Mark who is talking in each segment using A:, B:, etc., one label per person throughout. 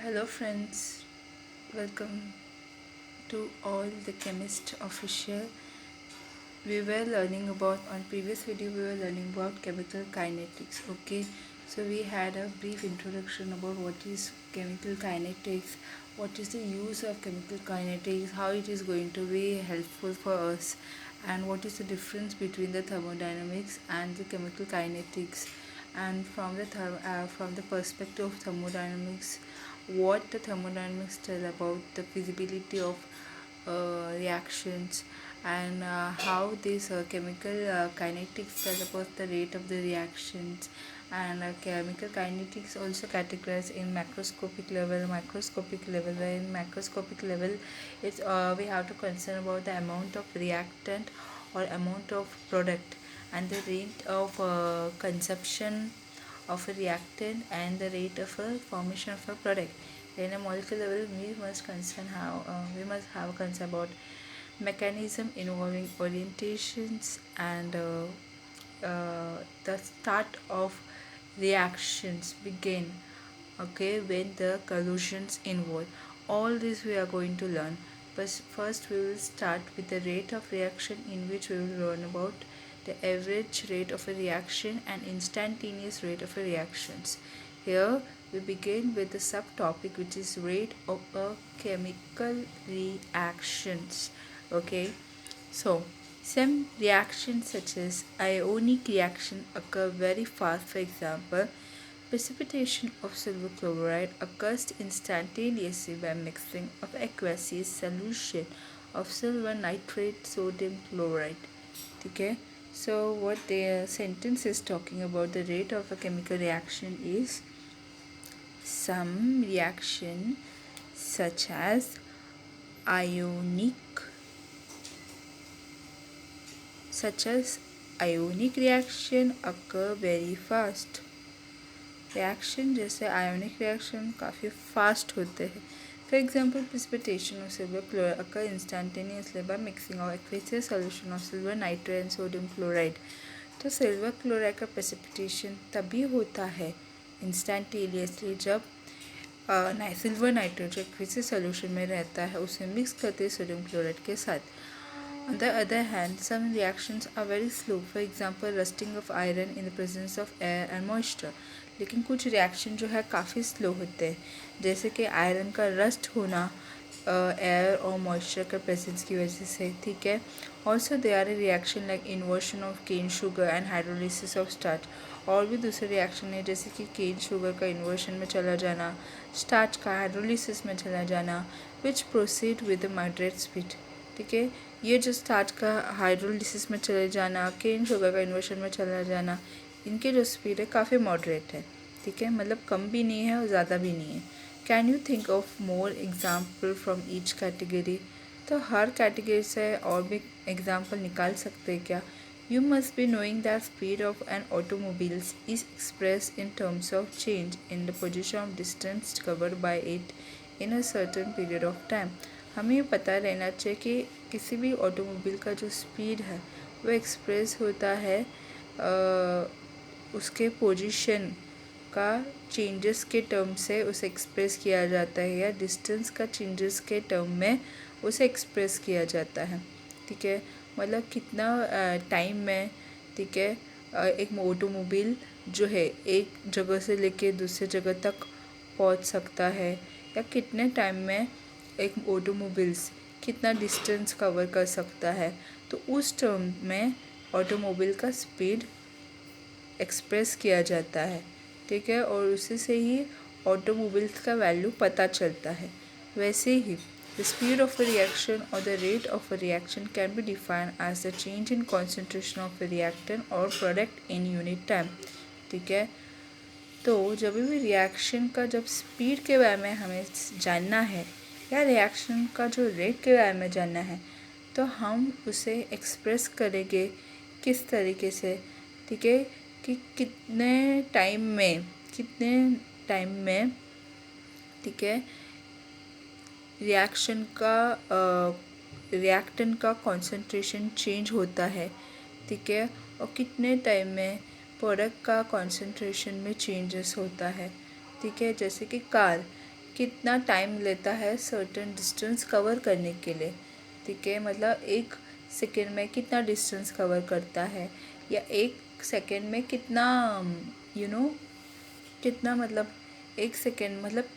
A: Hello friends, welcome to all the chemist official. We were learning about on previous video we were learning about chemical kinetics. Okay, so we had a brief introduction about what is chemical kinetics, what is the use of chemical kinetics, how it is going to be helpful for us, and what is the difference between the thermodynamics and the chemical kinetics. And from the perspective of thermodynamics, what the thermodynamics tell about the feasibility of reactions, and how this chemical kinetics tell about the rate of the reactions. And chemical kinetics also categorized in macroscopic level, microscopic level. Where in macroscopic level, it's we have to concern about the amount of reactant or amount of product, and the rate of consumption of a reactant, and the rate of a formation of a product. In a molecular level, we must have a concern about mechanism involving orientations, and the start of reactions begin, okay, when the collisions involve. All this we are going to learn, but first we will start with the rate of reaction, in which we will learn about the average rate of a reaction and instantaneous rate of a reactions. Here we begin with the subtopic, which is rate of a chemical reactions. Okay, so some reactions such as ionic reaction occur very fast. For example, precipitation of silver chloride occurs instantaneously by mixing of aqueous solution of silver nitrate sodium chloride. Okay, so what the sentence is talking about, the rate of a chemical reaction is some reaction such as ionic reaction occur very fast. Reaction जैसे ionic reaction काफ़ी fast होते हैं. For example, precipitation of silver chloride occur instantaneously by mixing of aqueous solution of silver nitrate and sodium chloride. तो silver chloride का precipitation तभी होता है instantaneously जब सिल्वर नाइट्रेट जो एक्वेसियस सॉल्यूशन में रहता है उसे मिक्स करते हैं सोडियम क्लोराइड के साथ. On the other hand, some reactions are very slow. For example, rusting of iron in the presence of air and moisture. लेकिन कुछ रिएक्शन जो है काफ़ी स्लो होते हैं, जैसे कि आयरन का रस्ट होना एयर और मॉइस्चर का प्रेजेंस की वजह से. ठीक है. Also they are a reaction like inversion of cane sugar and hydrolysis of starch. और भी दूसरे रिएक्शन है जैसे कि केन शुगर का इन्वर्शन में चला जाना, स्टार्च का हाइड्रोलिसिस में चला जाना, विच प्रोसीड विद मॉडरेट स्पीड. ठीक है. ये जो स्टार्च का हाइड्रोलिसिस में चले जाना, केन शुगर का इन्वर्शन में चला जाना, इनके जो स्पीड है काफ़ी मॉडरेट है. ठीक है, मतलब कम भी नहीं है और ज़्यादा भी नहीं है. Can you think of more example from each category. तो हर कैटेगरी से और भी एग्जाम्पल निकाल सकते हैं क्या. You must be knowing that speed of an automobiles is express in terms of change in the position of distance covered by it in a certain period of time. हमें ये पता रहना चाहिए कि किसी भी ऑटोमोबाइल का जो स्पीड है वो एक्सप्रेस होता है उसके पोजीशन का चेंजेस के टर्म से उसे एक्सप्रेस किया जाता है, या डिस्टेंस का चेंजेस के टर्म में उसे एक्सप्रेस किया जाता है. ठीक है, मतलब कितना टाइम में. ठीक है, एक ऑटोमोबाइल जो है एक जगह से लेके दूसरे जगह तक पहुंच सकता है, या कितने टाइम में एक ऑटोमोबाइल्स कितना डिस्टेंस कवर कर सकता है. तो उस टर्म में ऑटोमोबाइल का स्पीड एक्सप्रेस किया जाता है. ठीक है, और उसी से ही ऑटोमोबाइल्स का वैल्यू पता चलता है. वैसे ही the speed of a reaction और the rate of a reaction can be defined as the change in concentration of a reactant और प्रोडक्ट इन यूनिट टाइम. ठीक है, तो जब भी रिएक्शन का जब स्पीड के बारे में हमें जानना है या रिएक्शन का जो रेट के बारे में जानना है, तो हम उसे एक्सप्रेस करेंगे किस तरीके से. ठीक है, कि कितने टाइम में ठीक है रिएक्शन का रिएक्टेंट का कॉन्सेंट्रेशन चेंज होता है. ठीक है, और कितने टाइम में प्रोडक्ट का कॉन्सेंट्रेशन में चेंजेस होता है. ठीक है, जैसे कि कार कितना टाइम लेता है सर्टेन डिस्टेंस कवर करने के लिए, ठीक है। मतलब 1 सेकेंड में कितना डिस्टेंस कवर करता है, या 1 सेकेंड में कितना कितना मतलब 1 सेकेंड मतलब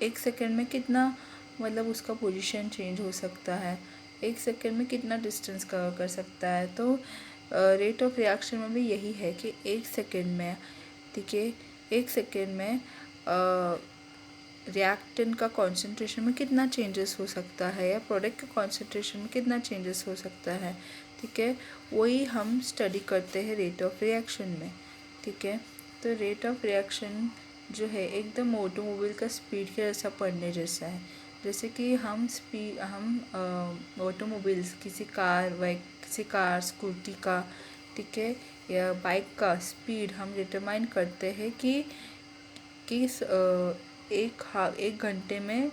A: 1 सेकेंड में कितना मतलब उसका पोजीशन चेंज हो सकता है, 1 सेकेंड में कितना डिस्टेंस कवर कर सकता है। तो रेट ऑफ रिएक्शन में भी यही है कि 1 सेकेंड में, ठीक है, 1 सेकेंड में रिएक्टेंट का कॉन्सेंट्रेशन में कितना चेंजेस हो सकता है, या प्रोडक्ट के कॉन्सेंट्रेशन में कितना चेंजेस हो सकता है, ठीक है। वही हम स्टडी करते हैं रेट ऑफ रिएक्शन में, ठीक है। तो रेट ऑफ रिएक्शन जो है एकदम ऑटोमोबाइल का स्पीड के जैसा पढ़ने जैसा है। जैसे कि हम ऑटोमोबाइल्स किसी कार स्कूटी का, ठीक है, या बाइक का स्पीड हम डिटरमाइन करते हैं कि एक घंटे में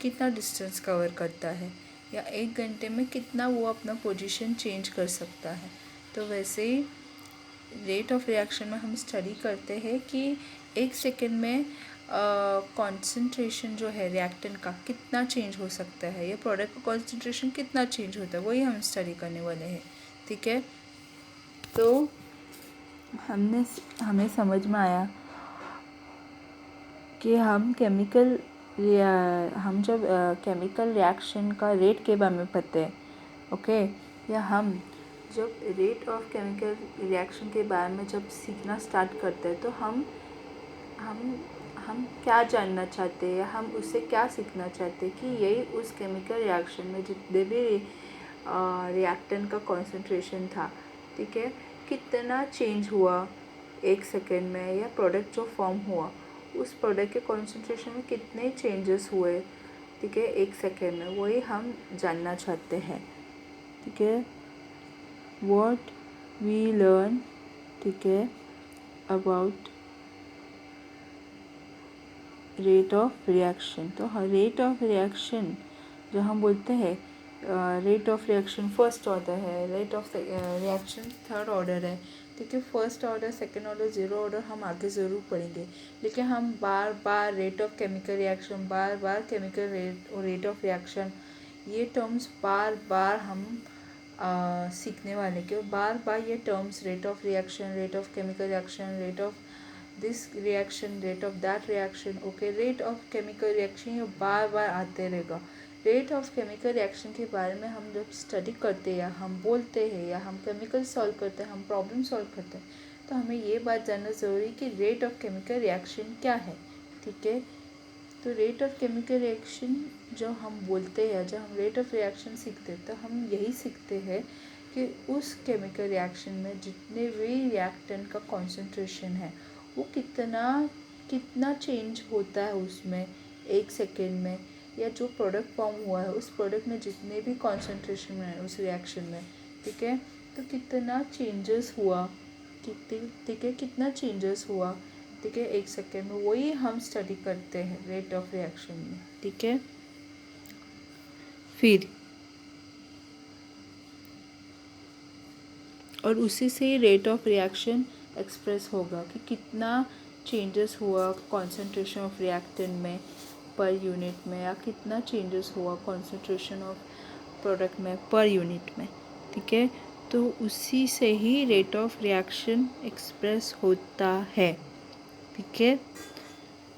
A: कितना डिस्टेंस कवर करता है, या 1 घंटे में कितना वो अपना पोजीशन चेंज कर सकता है। तो वैसे ही रेट ऑफ रिएक्शन में हम स्टडी करते हैं कि 1 सेकेंड में कॉन्सेंट्रेशन जो है रिएक्टेंट का कितना चेंज हो सकता है, या प्रोडक्ट का कॉन्सेंट्रेशन कितना चेंज होता है, वही हम स्टडी करने वाले हैं, ठीक है। तो हमें समझ में आया कि हम जब केमिकल रिएक्शन का रेट के बारे में पढ़ते हैं, ओके, या हम जब रेट ऑफ केमिकल रिएक्शन के बारे में जब सीखना स्टार्ट करते हैं, तो हम क्या जानना चाहते हैं, हम उससे क्या सीखना चाहते हैं कि यही उस केमिकल रिएक्शन में जितने भी रिएक्टेंट का कॉन्सेंट्रेशन था, ठीक है, कितना चेंज हुआ 1 सेकेंड में, या प्रोडक्ट जो फॉर्म हुआ उस प्रोडक्ट के कॉन्सेंट्रेशन में कितने चेंजेस हुए, ठीक है, 1 सेकेंड में, वही हम जानना चाहते हैं, ठीक है। व्हाट वी लर्न, ठीक है, अबाउट रेट ऑफ रिएक्शन। तो रेट ऑफ रिएक्शन जो हम बोलते हैं, rate of reaction first order है, rate of reaction third order है, ठीक है। First order, second order, zero order हम आगे ज़रूर पढ़ेंगे, लेकिन हम बार बार रेट ऑफ केमिकल रिएक्शन, बार बार केमिकल रेट और रेट ऑफ रिएक्शन, ये टर्म्स बार बार हम सीखने वाले के बार बार ये terms rate of reaction, rate of chemical reaction, rate of this reaction, rate of that reaction, okay, rate of chemical reaction, ये बार बार आते रहेगा। रेट ऑफ केमिकल रिएक्शन के बारे में हम जब स्टडी करते हैं, या हम बोलते हैं, या हम केमिकल सॉल्व करते हैं, हम प्रॉब्लम सॉल्व करते हैं, तो हमें ये बात जानना ज़रूरी कि रेट ऑफ केमिकल रिएक्शन क्या है, ठीक है। तो रेट ऑफ केमिकल रिएक्शन जो हम बोलते हैं, जब हम रेट ऑफ रिएक्शन सीखते हैं, तो हम यही सीखते हैं कि उस केमिकल रिएक्शन में जितने भी रिएक्टेंट का कॉन्सेंट्रेशन है वो कितना चेंज होता है उसमें 1 सेकेंड में, या जो प्रोडक्ट फॉर्म हुआ है उस प्रोडक्ट में जितने भी कॉन्सेंट्रेशन है उस रिएक्शन में, ठीक है, तो कितना चेंजेस हुआ, ठीक है, कितना चेंजेस हुआ, ठीक है, 1 सेकेंड में, वही हम स्टडी करते हैं रेट ऑफ रिएक्शन में, ठीक है। फिर और उसी से ही रेट ऑफ रिएक्शन एक्सप्रेस होगा कि कितना चेंजेस हुआ कॉन्सेंट्रेशन ऑफ रिएक्टेंट में पर यूनिट में, या कितना चेंजेस हुआ कॉन्सेंट्रेशन ऑफ प्रोडक्ट में पर यूनिट में, ठीक है। तो उसी से ही रेट ऑफ रिएक्शन एक्सप्रेस होता है, ठीक है।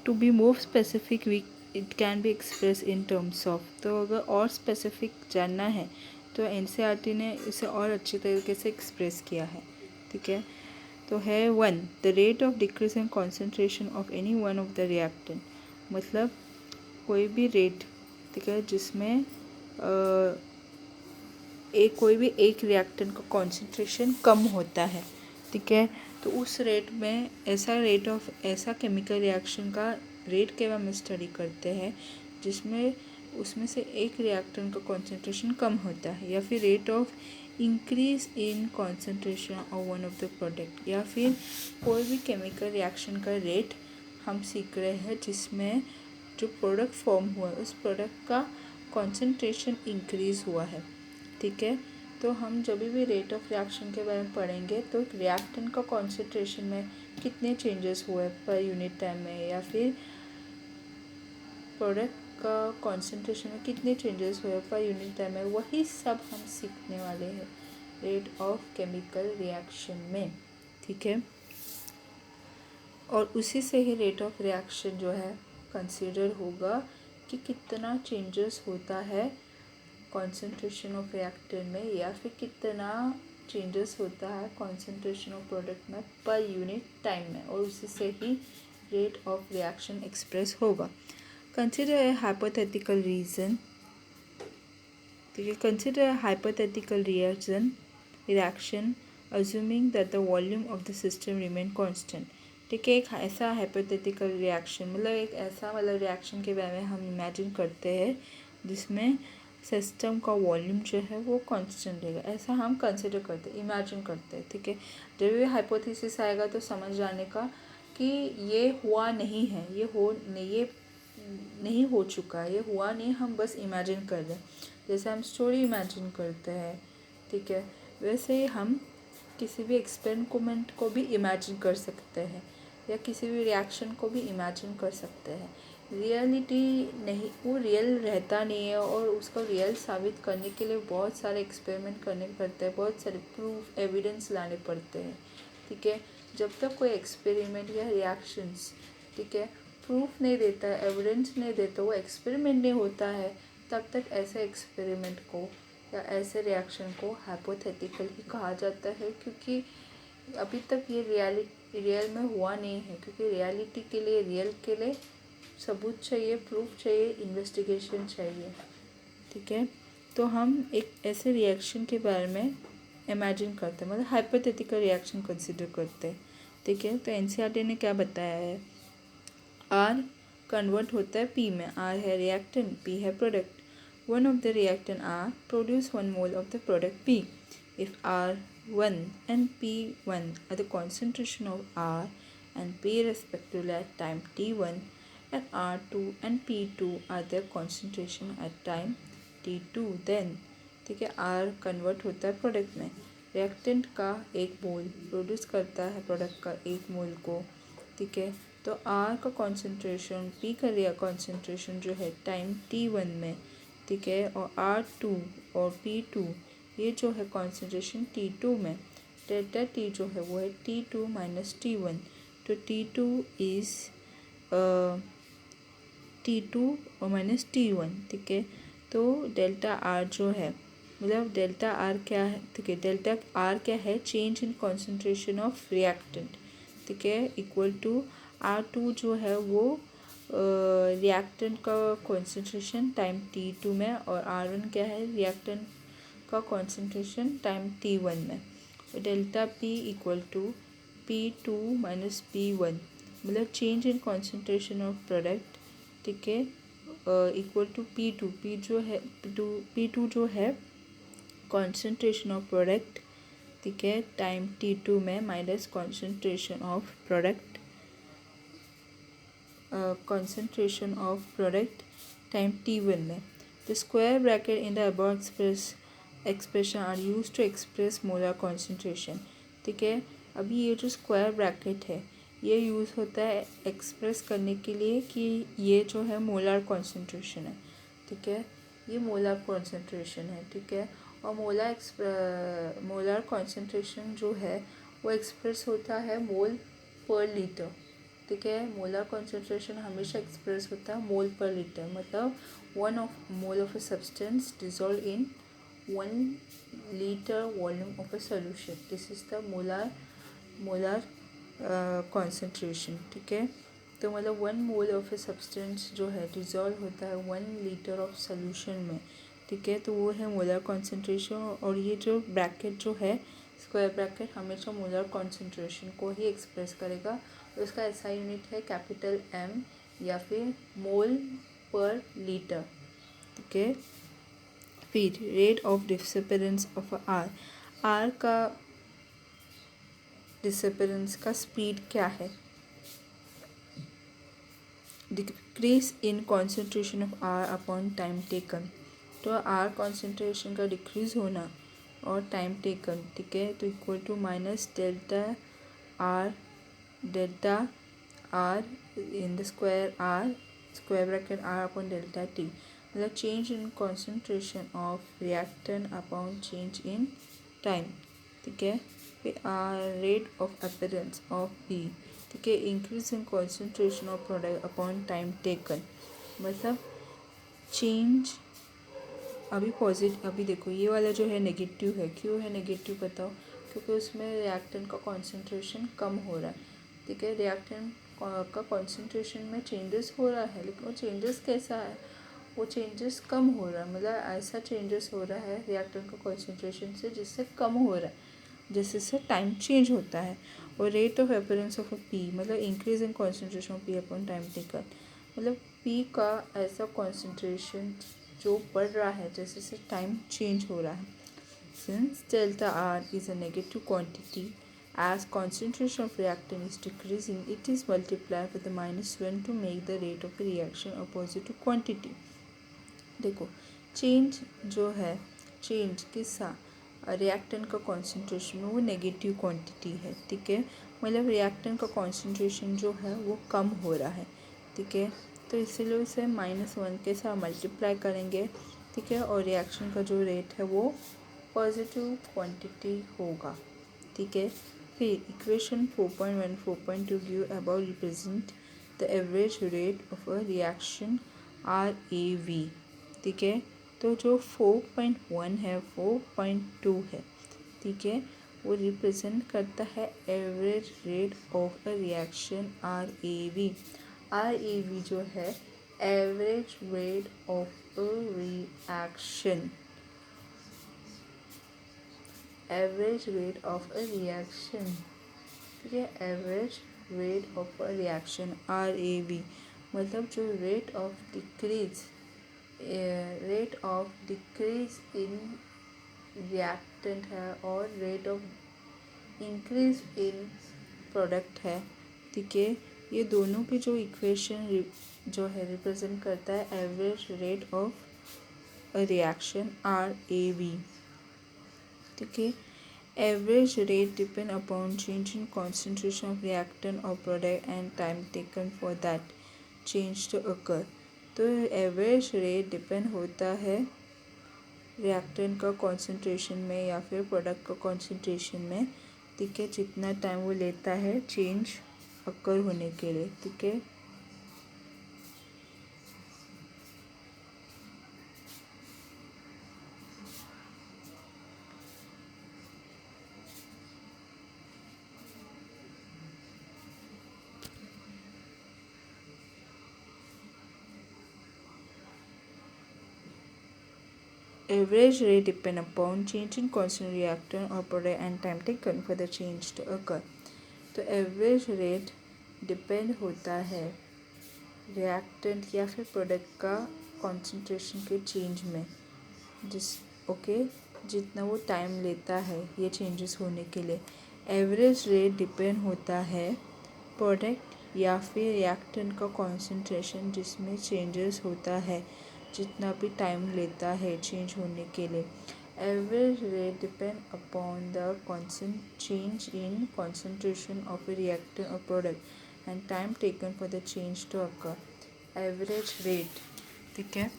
A: To be more specific it can be express in terms of, तो अगर और स्पेसिफिक जानना है तो एनसीईआरटी ने इसे और अच्छे तरीके से एक्सप्रेस किया है, ठीक है। तो है 1, the rate of decrease in concentration of any one of the reactant, मतलब कोई भी रेट, ठीक है, जिसमें कोई भी एक रिएक्टेंट का कॉन्सेंट्रेशन कम होता है, ठीक है, तो उस रेट में ऐसा केमिकल रिएक्शन का रेट के बारे में स्टडी करते हैं जिसमें उसमें से एक रिएक्टेंट का कॉन्सेंट्रेशन कम होता है, या फिर rate of increase in concentration of one of the product, या फिर कोई भी केमिकल रिएक्शन का रेट हम सीख रहे हैं जिसमें जो प्रोडक्ट फॉर्म हुआ है उस प्रोडक्ट का कॉन्सेंट्रेशन इंक्रीज़ हुआ है, ठीक है। तो हम जब भी रेट ऑफ रिएक्शन के बारे में पढ़ेंगे तो रिएक्टेंट का कॉन्सेंट्रेशन में कितने चेंजेस हुए पर यूनिट टाइम में, या फिर प्रोडक्ट का कॉन्सेंट्रेशन में कितने चेंजेस हुए पर यूनिट टाइम में, वही सब हम सीखने वाले हैं रेट ऑफ केमिकल रिएक्शन में, ठीक है। और उसी से ही रेट ऑफ रिएक्शन जो है कंसीडर होगा कि कितना चेंजेस होता है कॉन्सेंट्रेशन ऑफ रिएक्टर में, या फिर कितना चेंजेस होता है कॉन्सेंट्रेशन ऑफ प्रोडक्ट में पर यूनिट टाइम में, और उसी से ही रेट ऑफ रिएक्शन एक्सप्रेस होगा। कंसिडर ए हाइपोथेटिकल रीजन, ठीक है। Consider a hypothetical reaction assuming that the volume of the system remain constant, ठीक है। एक ऐसा हाइपोथेटिकल रिएक्शन मतलब एक ऐसा रिएक्शन के बारे में हम इमेजिन करते हैं जिसमें सिस्टम का वॉल्यूम जो है वो कांस्टेंट रहेगा, ऐसा हम कंसिडर करते हैं, इमेजिन करते हैं, ठीक है। जब भी हाइपोथेसिस आएगा तो समझ जाने का कि ये हुआ नहीं है, ये नहीं हो चुका है, ये हुआ नहीं, हम बस इमेजिन कर रहे हैं, जैसे हम स्टोरी इमेजिन करते हैं, ठीक है। वैसे ही हम किसी भी एक्सपेरिमेंट को भी इमेजिन कर सकते हैं या किसी भी रिएक्शन को भी इमेजिन कर सकते हैं। रियलिटी नहीं, वो रियल रहता नहीं है, और उसको रियल साबित करने के लिए बहुत सारे एक्सपेरिमेंट करने पड़ते हैं, बहुत सारे प्रूफ एविडेंस लाने पड़ते हैं, ठीक है। जब तक कोई एक्सपेरिमेंट या रिएक्शंस, ठीक है, प्रूफ नहीं देता है, एविडेंस नहीं देता, वो एक्सपेरिमेंट नहीं होता है, तब तक ऐसे एक्सपेरिमेंट को या ऐसे रिएक्शन को हाइपोथेटिकल ही कहा जाता है, क्योंकि अभी तक ये रियल में हुआ नहीं है, क्योंकि रियलिटी के लिए, रियल के लिए सबूत चाहिए, प्रूफ चाहिए, इन्वेस्टिगेशन चाहिए, ठीक है। तो हम एक ऐसे रिएक्शन के बारे में इमेजिन करते हैं, मतलब हाइपोथेटिकल रिएक्शन कंसिडर करते हैं, ठीक है। तो एनसीईआरटी ने क्या बताया है, आर कन्वर्ट होता है पी में, आर है रिएक्टेंट, पी है product. One of the reactant R produce 1 mole of the product P. If R1 and P1 are the concentration of R and P respectively at time T1, and R2 and P2 are their concentration at time T2, then, ठीक है, R convert होता है product में, reactant का 1 मोल produce करता है product का 1 मोल को, ठीक है। तो R का कॉन्सेंट्रेशन, P का रिया कॉन्सेंट्रेशन जो है टाइम T1 में, ठीक है, और R2 और P2 ये जो है कॉन्सेंट्रेशन T2 में, डेल्टा T जो है वो है T2 माइनस T1, तो T2 इज़ T2 और माइनस T1, ठीक है। तो डेल्टा R जो है, मतलब डेल्टा R क्या है, ठीक है, डेल्टा R क्या है, change in concentration of reactant, ठीक है, इक्वल टू R2 जो है वो रिएक्टेंट का कॉन्सेंट्रेशन टाइम T2 में, और R1 क्या है, रिएक्टेंट का कॉन्सेंट्रेशन टाइम T1 में। Delta P equal to P2 minus P1, मतलब change in concentration of product, ठीक है, इक्वल टू P2, P2 जो है कॉन्सेंट्रेशन ऑफ प्रोडक्ट, ठीक है, टाइम T2 में, minus concentration of product time T1 में। The square bracket in the above expression are used to express molar concentration, ठीक है। अभी ये जो स्क्वायर ब्रैकेट है ये यूज़ होता है एक्सप्रेस करने के लिए कि ये जो है मोलर कॉन्सेंट्रेशन है, ठीक है, ये मोलर कॉन्सेंट्रेशन है, ठीक है। और मोलर कॉन्सेंट्रेशन जो है वो एक्सप्रेस होता है मोल पर लीटर, ठीक है। मोलर कॉन्सेंट्रेशन हमेशा एक्सप्रेस होता है मोल पर लीटर, मतलब 1 mole of a substance dissolve in 1 liter volume of a solution, this is the molar concentration, ठीक है। तो मतलब 1 मोल ऑफ अ सब्सटेंस जो है डिजॉल्व होता है 1 लीटर ऑफ सोल्यूशन में, ठीक है, तो वो है मोलर कॉन्सेंट्रेशन। और ये जो ब्रैकेट जो है स्क्वायर ब्रैकेट हमेशा मोलर कॉन्सेंट्रेशन को ही एक्सप्रेस करेगा, तो इसका ऐसा यूनिट है कैपिटल M या फिर मोल पर लीटर, ठीक है। फिर rate of disappearance of R का डिसअपीयरेंस का स्पीड क्या है, decrease in concentration of R upon time taken, तो R कॉन्सेंट्रेशन का डिक्रीज होना और टाइम टेकन, ठीक है, तो equal to minus delta R in the square R square bracket R upon delta T, मतलब change in concentration of reactant upon change in time, ठीक है। फिर rate of appearance of P, ठीक है, increase in concentration of product upon time taken, मतलब change अभी देखो ये वाला जो है नेगेटिव है, क्यों है नेगेटिव बताओ, क्योंकि उसमें रिएक्टेंट का कॉन्सेंट्रेशन कम हो रहा है, ठीक है। रिएक्टेंट का कॉन्सेंट्रेशन में चेंजेस हो रहा है, लेकिन वो चेंजेस कैसा है, वो चेंजेस कम हो रहा है, मतलब ऐसा चेंजेस हो रहा है रिएक्टेंट का कॉन्सेंट्रेशन से जिससे कम हो रहा है, जिससे टाइम चेंज होता है। और rate of appearance of P, मतलब increase in concentration of P upon time taken, मतलब पी का ऐसा कॉन्सेंट्रेशन जो बढ़ रहा है जैसे से टाइम चेंज हो रहा है। Since delta R is a negative quantity, as concentration of reactant is decreasing, it is multiplied with the -1 to make the rate of a reaction a positive quantity. देखो चेंज जो है, change किसका, reactant का concentration में, वो negative quantity है, ठीक है, मतलब रिएक्टेंट का कॉन्सेंट्रेशन जो है वो कम हो रहा है, ठीक है। तो इसीलिए उसे -1 के साथ मल्टीप्लाई करेंगे, ठीक है, और रिएक्शन का जो रेट है वो पॉजिटिव क्वांटिटी होगा, ठीक है। फिर equation 4.1 4.2 give about represent the average rate of a reaction RAV, ठीक है। तो जो 4.1 है 4.2 है, ठीक है, वो रिप्रेजेंट करता है average rate of a reaction RAV। RAV जो है average rate of a reaction, average rate of a reaction, ठीक है, average rate of a reaction RAV, मतलब जो rate of decrease in reactant है और rate of increase in product है, ठीक है। ये दोनों की जो इक्वेशन जो है रिप्रेजेंट करता है average rate of a reaction RAV, ठीक है। Average rate depend upon change in concentration of reactant or product and time taken for that change to occur. तो एवरेज रेट डिपेंड होता है रिएक्टेंट का कॉन्सेंट्रेशन में या फिर प्रोडक्ट का कॉन्सेंट्रेशन में, ठीक है, जितना टाइम वो लेता है चेंज अक्कर होने के लिए, ठीक है। Average rate depend upon change in constant reactant or product and time taken for the change to occur. तो एवरेज रेट डिपेंड होता है रिएक्टेंट या फिर प्रोडक्ट का कॉन्सेंट्रेशन के चेंज में, जितना वो टाइम लेता है ये चेंजेस होने के लिए। एवरेज रेट डिपेंड होता है प्रोडक्ट या फिर रिएक्टेंट का कॉन्सेंट्रेशन जिसमें चेंजेस होता है, जितना भी टाइम लेता है चेंज होने के लिए। Average rate depend upon the change in concentration of a reactant और product and time taken for the change to occur. Average rate, ठीक है।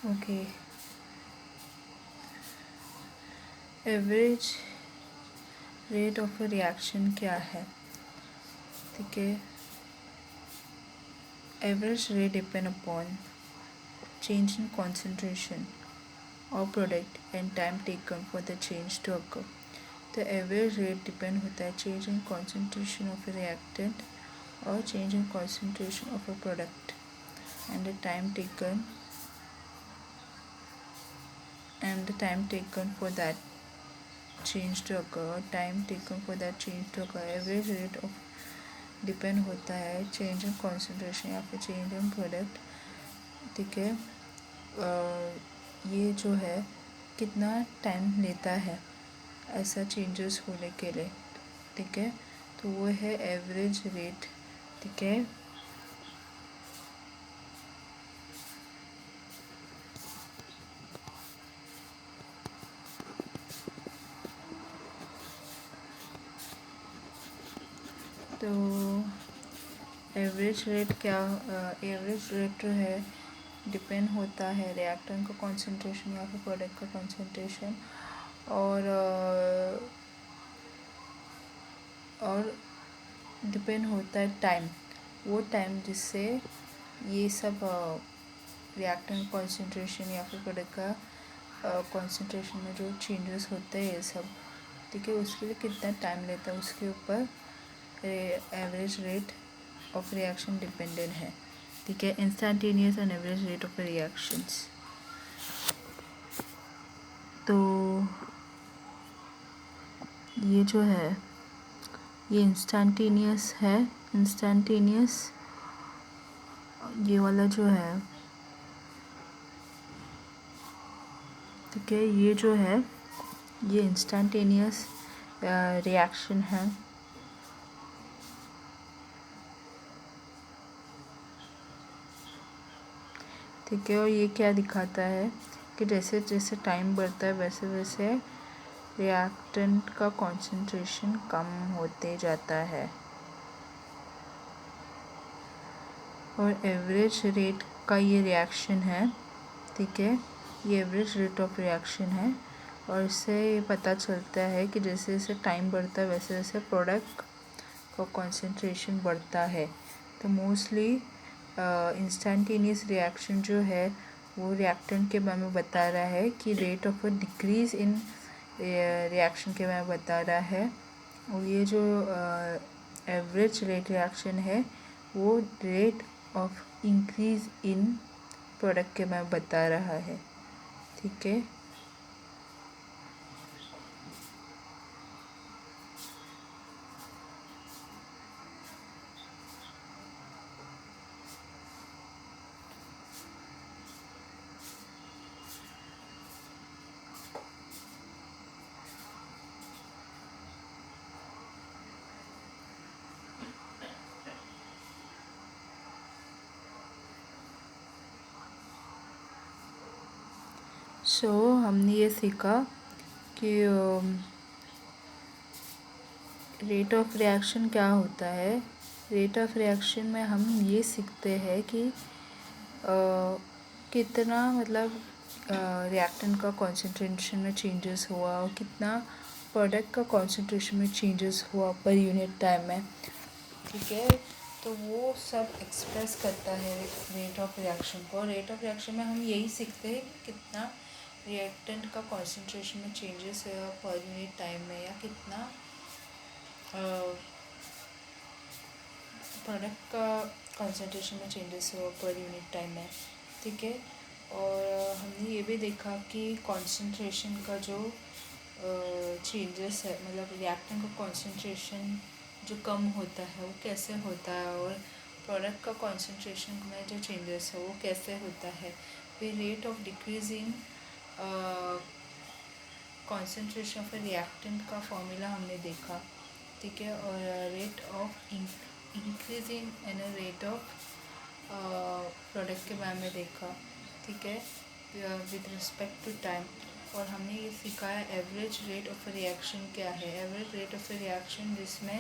A: Okay, average rate of a reaction क्या है, ठीक है। Average rate depend upon change in concentration और product and time taken for the change to occur. तो average rate depend होता है change in concentration of a reactant और change in concentration of a product and the time taken for that change to occur, time taken for that change to occur। Average rate of depend होता है change in concentration या फिर change in product, ठीक है। ये जो है कितना टाइम लेता है ऐसा चेंजेस होने के लिए, ठीक है, तो वो है एवरेज रेट, ठीक है। तो एवरेज रेट एवरेज रेट जो है डिपेंड होता है रिएक्टेंट का कॉन्सेंट्रेशन या फिर प्रोडक्ट का कॉन्सेंट्रेशन और डिपेंड होता है टाइम, वो टाइम जिससे ये सब रिएक्टेंट कॉन्सेंट्रेशन या फिर प्रोडक्ट का कॉन्सेंट्रेशन में जो चेंजेस होते हैं ये सब, ठीक है, उसके लिए कितना टाइम लेता है उसके ऊपर average rate of reaction dependent है, ठीक है। Instantaneous and average rate of reactions. तो ये जो है ये इंस्टेंटेनियस है, इंस्टेंटेनियस ये वाला जो है, ठीक है, ये जो है ये इंस्टेंटेनियस रिएक्शन है, ठीक है। और ये क्या दिखाता है कि जैसे जैसे टाइम बढ़ता है वैसे वैसे रिएक्टेंट का कॉन्सेंट्रेशन कम होते जाता है। और एवरेज रेट का ये रिएक्शन है, ठीक है, ये एवरेज रेट ऑफ रिएक्शन है। और इससे ये पता चलता है कि जैसे जैसे टाइम बढ़ता है वैसे वैसे प्रोडक्ट का कॉन्सेंट्रेशन बढ़ता है। तो मोस्टली इंस्टेंटेनियस रिएक्शन जो है वो रिएक्टेंट के बारे में बता रहा है कि rate of decrease in reaction के बारे में बता रहा है। और ये जो एवरेज रेट रिएक्शन है वो rate of increase in product के बारे में बता रहा है, ठीक है। सो हमने ये सीखा कि रेट ऑफ रिएक्शन क्या होता है। रेट ऑफ रिएक्शन में हम ये सीखते हैं कि कितना मतलब रिएक्टेंट का कॉन्सेंट्रेशन में चेंजेस हुआ और कितना प्रोडक्ट का कॉन्सेंट्रेशन में चेंजेस हुआ पर यूनिट टाइम में, ठीक है। तो वो सब एक्सप्रेस करता है रेट ऑफ रिएक्शन को। रेट ऑफ रिएक्शन में हम यही सीखते हैं कि कितना रिएक्टेंट का कॉन्सेंट्रेशन में चेंजेस हुआ पर यूनिट टाइम में या कितना प्रोडक्ट का कॉन्सेंट्रेशन में चेंजेस हुआ पर यूनिट टाइम में, ठीक है। और हमने ये भी देखा कि कॉन्सेंट्रेशन का जो चेंजेस है, मतलब रिएक्टेंट का कॉन्सेंट्रेशन जो कम होता है वो कैसे होता है और प्रोडक्ट का कॉन्सेंट्रेशन में जो चेंजेस है वो कैसे होता है। फिर rate of decreasing concentration of reactant का फॉर्मूला हमने देखा, ठीक है। और rate of increasing and rate of product के बारे में देखा, ठीक है, विद रिस्पेक्ट टू टाइम। और हमने ये सीखा है एवरेज रेट ऑफ रिएक्शन क्या है। एवरेज रेट ऑफ रिएक्शन जिसमें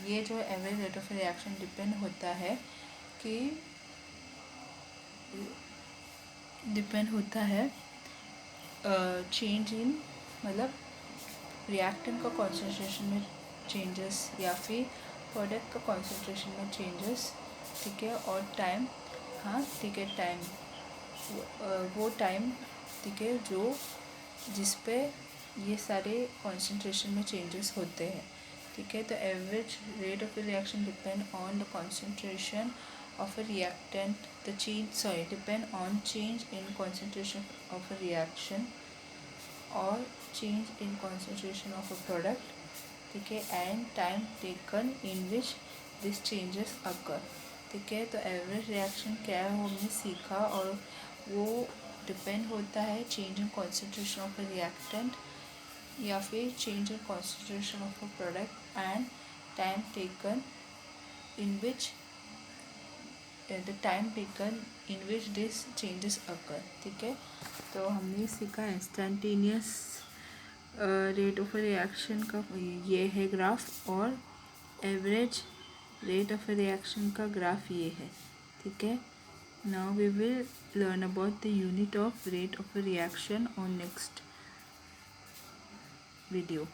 A: ये जो average rate of reaction depend होता है कि चेंज इन मतलब रिएक्टेंट का कॉन्सेंट्रेशन में चेंजेस या फिर प्रोडक्ट का कॉन्सेंट्रेशन में चेंजेस, ठीक है। और टाइम, हाँ ठीक है, टाइम वो टाइम, ठीक है, जो जिस पे ये सारे कॉन्सेंट्रेशन में चेंजेस होते हैं, ठीक है। तो average rate of reaction depend on the concentration of a reactant, depend on change in concentration of a reaction or change in concentration of a product, ठीक है, and time taken in which these changes occur, ठीक है। तो average reaction क्या है वो हमने सीखा और वो डिपेंड होता है change in concentration of a reactant या फिर change in concentration of a product and time taken in which the time taken in which this changes अकर, ठीक है। तो हमने सीखा इंस्टेंटेनियस रेट ऑफ रिएक्शन का ये है ग्राफ। और average rate of a reaction का ग्राफ ये है, ठीक है। Now we will learn about the unit of rate of a reaction on next video.